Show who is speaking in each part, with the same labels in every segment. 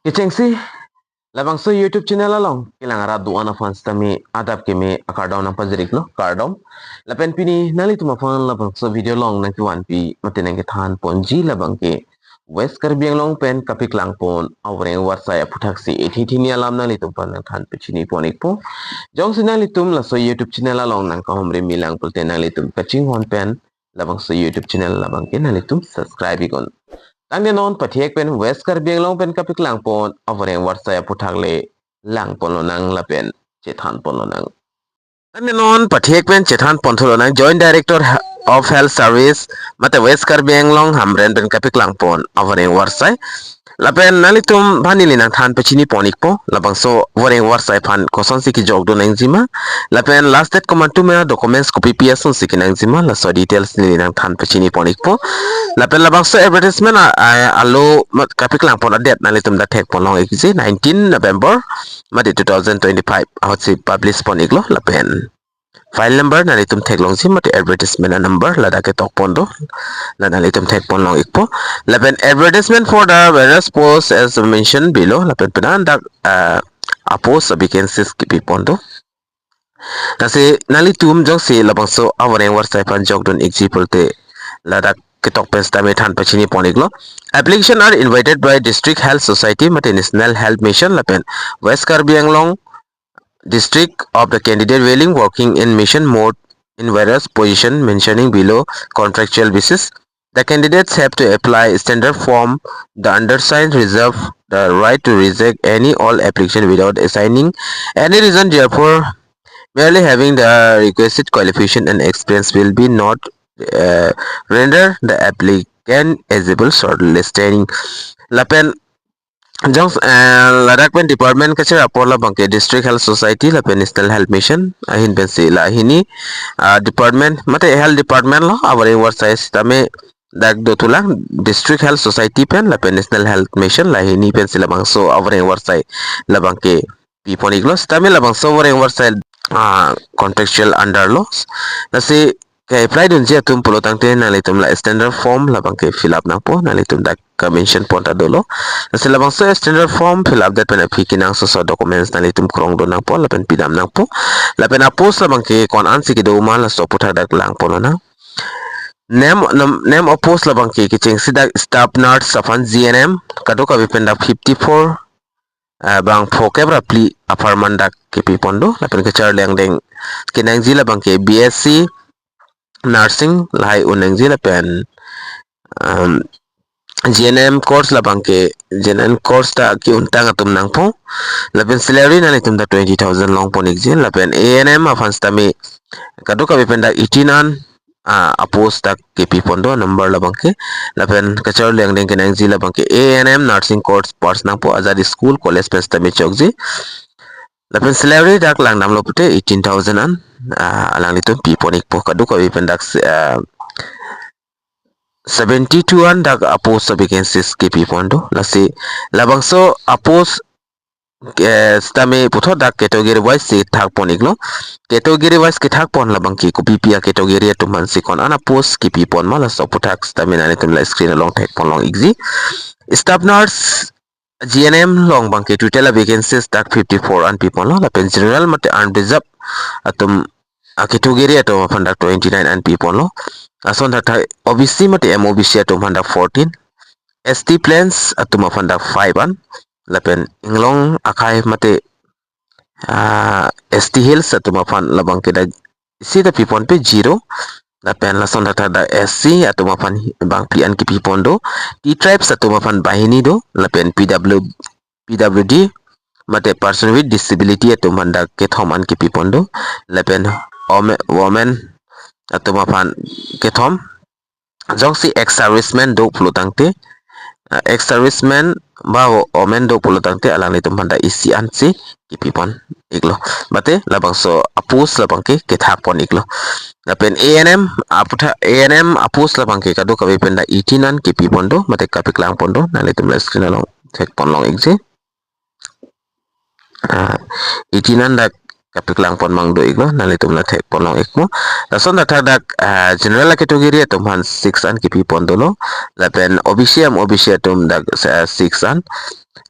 Speaker 1: Kicengsi labang so YouTube channel along kilang ara duana fans tami adap kemi akardom nang pajirik lo kardom lapen pini nali tuma fan labang so video long nang kiwan pi matinang kithan ponji labang ke West Karbi Anglong pen kapik lang pon awreng warsaya putaksi ethithini alam nali tum pan nang than pichini ponik po jong sinali tum la so YouTube channel along nang kahomre milang pulte nali tum kaching hon pen labang so YouTube channel labang ke nali tum subscribe ikon Tangde non patiek pen West Karbi Anglong pen kapik lang pon awreng warsaya putakle lang pon lo nang lapen chethan pon lo nang Tangde non patiek pen chethan pon lo nang Joint Director of Health Service mate West Karbi Anglong hamren pen kapik lang pon awreng warsai lapen nalitum vanili nang than pechini ponik po labang so wareng warsai phan koson siki jog do nang jima lapen last date command to me documents copy ps on siki nang jima la so details ni nang than pechini ponik po lapen labang so advertisement alo kapik lang pon date nalitum da tek pon long ekji 19 November mate 2025 hotsi publish ponik lo lapen file number nalitum tek long jima te advertisement number lada ke tok pon do dan item tag pon long ikpo lapen advertisement for the various posts as mentioned below lapen penandak apos vacancies kipi pondo nasi nalitum jong si labang so awreng warsai pan jog don example te ladak ketok pesta me than pachini poniklo application are invited by district health society mate national health mission lapen West Karbi Anglong district of the candidate willing working in mission mode in various position mentioning below contractual basis. The candidates have to apply standard form. The undersigned reserve the right to reject any all application without assigning any reason. Therefore, merely having the requested qualification and experience will be not render the applicant eligible shortlisting. Lapen Jongs Ladakpen Department kacha apola bangke District Health Society la National Health Mission ahin pensi la hini department mate health department lo awari warsai tame dak do tulang District Health Society pen la National Health Mission la hini pensi la bangso awari warsai la bangke piponi glos tame la bangso awari warsai contractual under laws nasi kay apply dun siya tum pulo tangte nalitum la standard form la bangke fill up na po nalitum dak mention ponta dolo nasi labang so standard form fill up that pen apiki nang so documents nalitum krong do nang po lapen pidam nang po lapen apos la bangke kon ansi ki do ma la so puta dak lang po na name of post la bangke ki cheng sidak staff nurse safan GNM kado ka bipenda 54 bang phokebra pli aparmandak ke pipondo lapen ke char leng deng kinang jila bangke BSc nursing lai unang jila pen GNM course la bangke GNM course ta ki untang atum nang po lapen salary na litum da 20,000 long po nigjin lapen ANM afans tami kado ka bipenda itinan apos tak KP pondo number la bangke lapen kachar leng deng kinang jila bangke ANM nursing course pars nang po azadi school college pes tami chokji lapen salary dak lang nam lo pute 18,000 an alang litum piponik po kado ka bipenda 72 an dak apos sa vacancies KP pondo lasi labang so apos stame putho dak category wise si thak ponik lo category wise ki thak pon labang ki kopi pia category to man si kon ana post ki pi pon mala so puthak stame na tum la screen along thak pon long exi staff nurse GNM long bang ki total vacancies dak 54 an people lo la pen general mate unreserved atum category to fandak 29 an people lo ason that OBC mate MOBC atum fandak 14 ST plans atum fandak 5 an lapen Anglong Akimi mate ST Hills atum fan labang keda isi da pipon pe 0 lapen lason data da SC atum fan bang pian ki pipon do T tribes atum fan bahini do lapen PWD mate person with disability atum fan da kethom an ki pipon do lapen women atum fan kethom jongsi ex serviceman do plutangte ex serviceman ba omen do polotangte alang ni tumhanda isi ansi kipipon iglo bate labang so apus labang ke kethak pon iglo lapen ANM apus labang ke kado kabe penda itinan kipipon do mate kapik lang pondo na litum la screen along tek pon long igje itinan dak kapiklang pon mang do iglo nalitum la thek pon long ikmo lason da dak general category atum han 6 an kipi pon dolo lapen OBC atum dak 6 an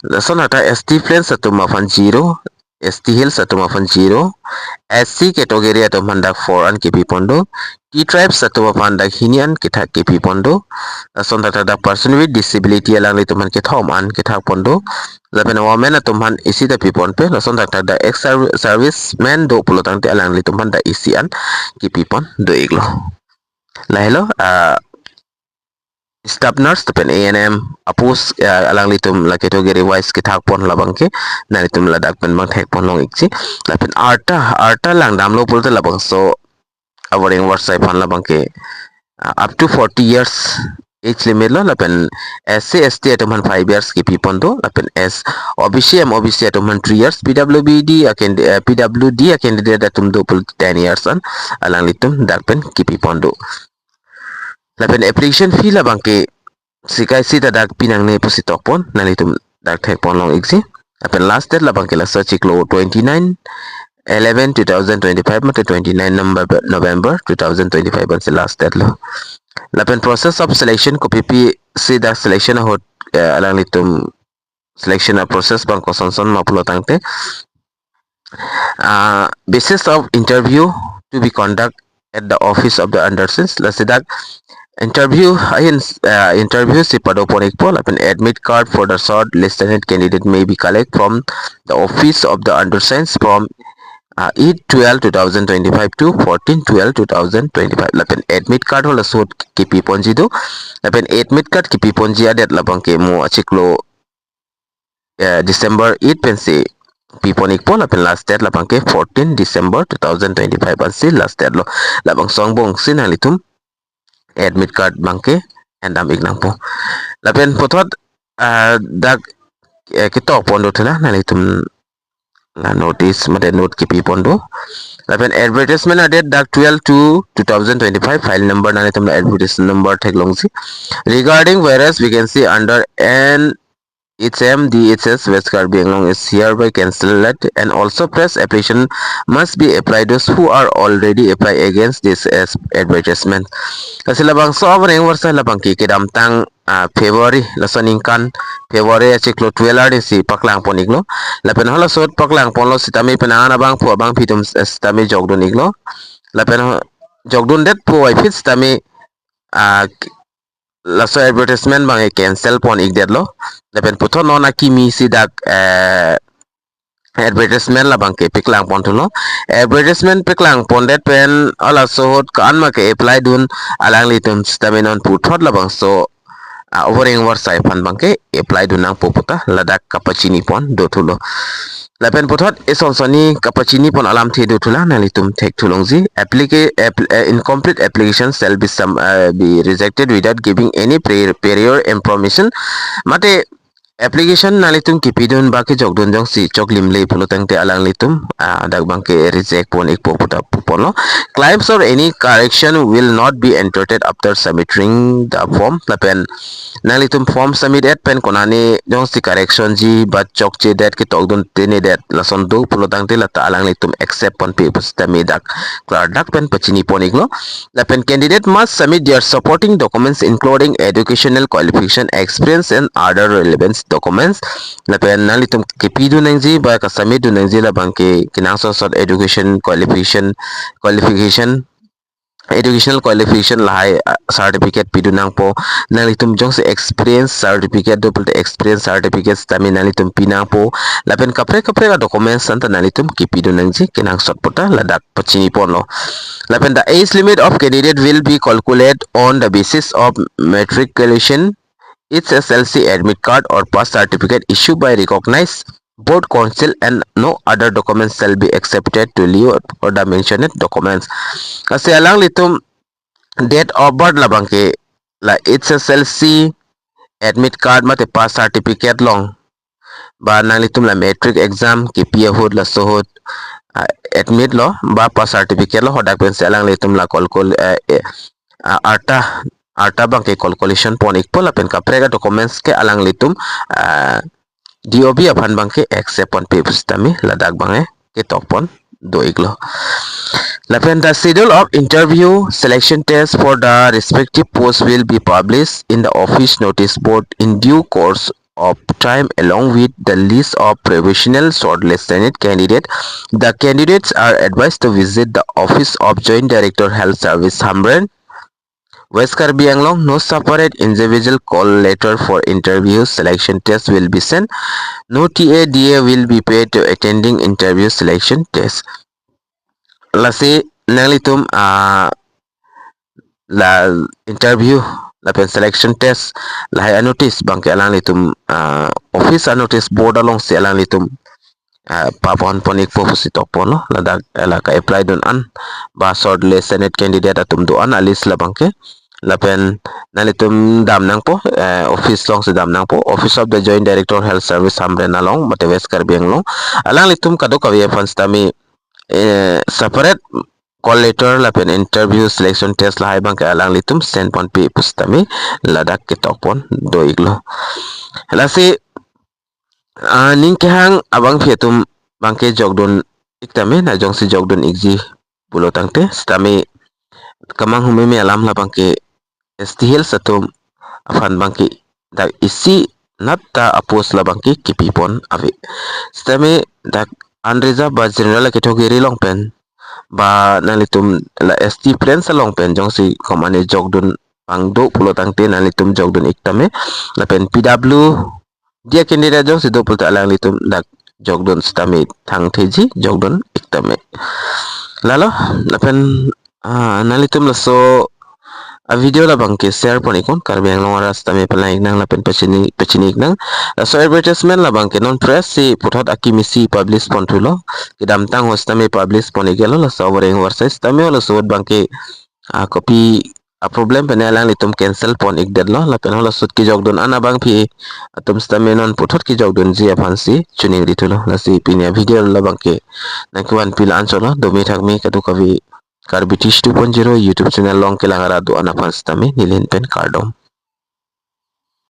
Speaker 1: lason ata ST plains atum afan 0 ST hills atum afan 0 SC category atum han dak 4 an kipi pondo T tribes atum afan dak hinian kita kipi pondo lason dak person with disability alang litum han kithom an kita pondo lapen women atumhan isi da pipon pe lason dak da ex service men do pulotang te alang litumhan da isi an ki pipon do iglo la hello staff nurse tapen ANM apus alang litum la category wise ki thak pon labang ke na litum la dak pen bang thek pon long ikchi lapen arta lang dam lo pulte labang so Voreng Avarsai pan labang ke up to 40 years age limit lo lapen SC ST atumhan 5 years ki pipon do lapen OBC atumhan 3 years PWD candidate atum do 10 years an alang litum dakpen ki pipon do lapen application fee labang ke sikai sita dak pinang ne pusitok pon nalitum dak thek pon long exi lapen last date labang ke la search iklo 29/11/2025 mate 29 November 2025 an se last date lo lapen process of selection ko pp si dak selection hot alang litum selection process bang ko son mapulo tangte basis of interview to be conduct at the office of the undersins la sidak interview si pado ponik po lapen admit card for the short listed candidate may be collect from the office of the undersins from 8/12/2025 to 14/12/2025 lapen admit card hola sot kipi ponji do lapen admit card kipi ponji adet labang ke mo achiklo December 8 pensi piponik po lapen last date labang ke 14 December 2025 ansi last date lo labang songbong sinalitum admit card bangke endam ignang po lapen potot dak kitok pondo thela nalitum la notice mate note kipi pondo lapen advertisement adet dak 12/2/2025 file number nalitum la advertisement number theklongsi regarding whereas vacancy under NHM-DHS West Karbi Anglong is hereby cancelled and also press application must be applied those who are already apply against this advertisement. Kasi labang so Voreng Avarsai labang kikidam tang February lasoning kan February achiklo 12 si paklang poniglo lapen hola sot paklang ponlo sitami penangan abang po abang pitum sitami jogdun iglo lapen jogdun det po ay fit sitami laso advertisement bang cancel pon igdet lo lapen puto non akimi sidak advertisement labang ke piklang pon tulo advertisement piklang pon det pen ala sohot kan ma ke apply dun alang litum sitami non putot labang so Voreng Avarsai pan bangke apply dunang poputa ladak kapacini pon do tulo lapen putot esonsoni kapacini pon alam the do tula nalitum thek tulongzi incomplete application shall be rejected without giving any prior information mate application nalitum kipidun baki jogdun jong si choklim le pulotang te alang litum adak bangke reject pon ik poputa pono claims or any correction will not be entered after submitting the form lapen nalitum form submit at pen konani jong si correction ji bat chok che dat ki togdun tene dat lason do pulotang te lata alang litum accept pon papers tami dak klar dak pen pachini pon iglo lapen candidate must submit their supporting documents including educational qualification experience and other relevant documents lapen nalitum kipidu nangji ba ka submit du nangji la bangke kinangso sort educational qualification lahai certificate pidu nang po nalitum jong se experience certificate do pulte experience certificate tami nalitum pinang po lapen kapre ka documents anta nalitum kipidu nangji kinang sort pota ladak pachini pon lo lapen the age limit of candidate will be calculated on the basis of matriculation its SLC admit card or pass certificate issued by recognized board council and no other documents shall be accepted to leave or the mentioned documents kasi alang litum date of birth labang ke la its SLC admit card mate pass certificate long ba nang litum la metric exam KPA hod la sohod admit lo ba pass certificate lo hodak pen alang litum la kolkol arta bang ke calculation pon ikpol apen kaprega documents ke alang litum DOB apan bang ke accept pon papers tami ladak bang ke tok pon do iglo. Lapen the schedule of interview selection tests for the respective posts will be published in the office notice board in due course of time along with the list of provisional shortlisted candidate. The candidates are advised to visit the office of Joint Director Health Service Hamren, West Karbi Anglong. No separate individual call letter for interview selection test will be sent. No TADA will be paid to attending interview selection test. Lasi nalitum la interview la pen selection test la hay notice bangke alang litum office notice board along si alang litum papon ponik po si tokpon no la dag la ka apply don an ba shortlist senate candidate atum do an alis la bangke la pen nalitum dam nang po office long si dam nang po office of the joint director health service hamren along mate west karbi anglong alang litum kado kawi fans tami separate call letter la pen interview selection test la bang alang litum send pon pi pustami ladak kitok pon do iglo la si ning kehang abang fietum bangke jogdon iktame na jong si jogdon igji bulo tangte stami kamang humimi alam la bangke stihil satum afan bangke dak isi natta apos la bangke kipipon ave stami dak unreserved ba general category long pen ba nalitum la ST plan sa long pen jong si komane jogdun pangdo pulo tangte nalitum jogdun iktame la pen PW dia candidate jong si do pulo alang litum dak jogdun stame thang theji jogdun iktame lalo la pen nalitum la so a video la bangke share pon ikon karbi anglong aras tame palaik nang la pen pachini nang so advertisement la bangke non press si puthot akimi si publish pon tulo kidam tang host tame publish pon igelo la so Voreng Avarsai tame la so bangke copy a problem penalang litum cancel pon igded lo la pen hola sut ki jogdon ana bang phi atum stame non puthot ki jogdon ji afansi Choningri tulo la si pinya video la bangke nakwan pila ansolo domi thakmi kadu kavi Karbi 2.0 YouTube channel long kelang arado ana fans tami nilin pen kardom.